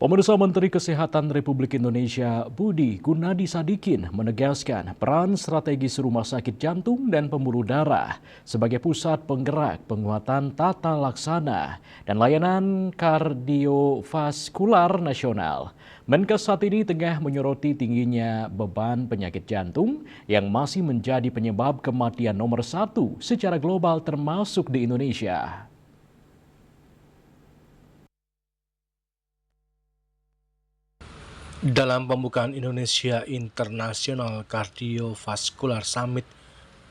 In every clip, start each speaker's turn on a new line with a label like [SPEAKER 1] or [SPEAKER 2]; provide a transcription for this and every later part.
[SPEAKER 1] Pemirsa, Menteri Kesehatan Republik Indonesia Budi Gunadi Sadikin menegaskan peran strategis Rumah Sakit Jantung dan Pembuluh Darah sebagai pusat penggerak penguatan tata laksana dan layanan kardiovaskular nasional. Menkes saat ini tengah menyoroti tingginya beban penyakit jantung yang masih menjadi penyebab kematian nomor 1 secara global termasuk di Indonesia.
[SPEAKER 2] Dalam pembukaan Indonesia International Cardiovascular Summit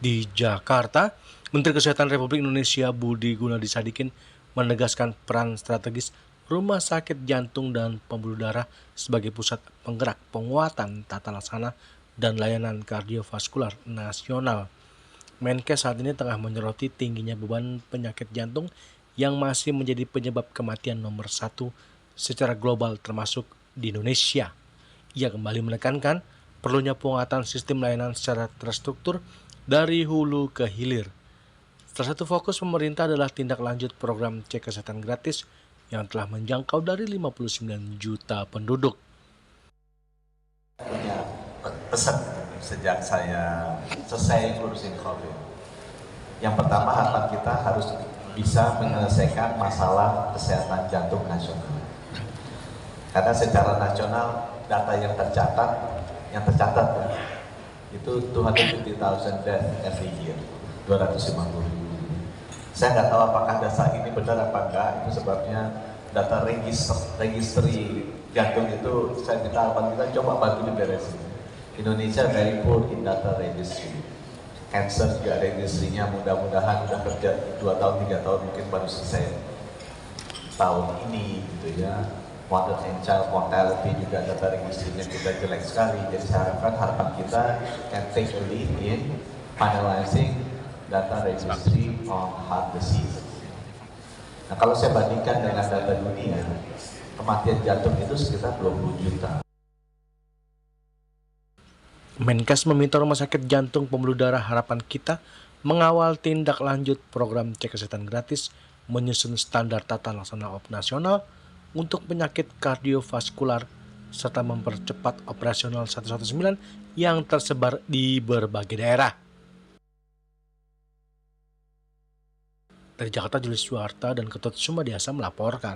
[SPEAKER 2] di Jakarta, Menteri Kesehatan Republik Indonesia Budi Gunadi Sadikin menegaskan peran strategis Rumah Sakit Jantung dan Pembuluh Darah sebagai pusat penggerak penguatan tata laksana dan layanan kardiovaskular nasional. Menkes saat ini tengah menyoroti tingginya beban penyakit jantung yang masih menjadi penyebab kematian nomor 1 secara global termasuk di Indonesia. Ia kembali menekankan perlunya penguatan sistem layanan secara terstruktur dari hulu ke hilir. Salah satu fokus pemerintah adalah tindak lanjut program cek kesehatan gratis yang telah menjangkau dari 59 juta penduduk.
[SPEAKER 3] Punya pesan sejak saya selesai ngurusin COVID. Yang pertama, harapan kita harus bisa menyelesaikan masalah kesehatan jantung nasional. Karena secara nasional data yang tercatat itu 250,000 death every year, 250.000. Saya nggak tahu apakah data ini benar apa enggak, itu sebabnya data registry jantung itu saya minta harapan kita coba bantu diberesin. Indonesia very poor in data registry. Cancer juga registrinya, mudah-mudahan udah kerja 2 tahun 3 tahun mungkin baru selesai tahun ini gitu ya. Mother and child mortality juga data registrinya kita jelek sekali. Jadi saya harapkan harapan kita can take a lead in finalizing data registry on heart disease. Nah, kalau saya bandingkan dengan data dunia, kematian jantung itu sekitar 20 juta.
[SPEAKER 2] Menkes meminta Rumah Sakit Jantung Pembuluh Darah Harapan Kita mengawal tindak lanjut program cek kesehatan gratis, menyusun standar tata laksana nasional untuk penyakit kardiovaskular, serta mempercepat operasional 119 yang tersebar di berbagai daerah. Dari Jakarta, Julius Suarta dan Ketut Sumadiasa melaporkan.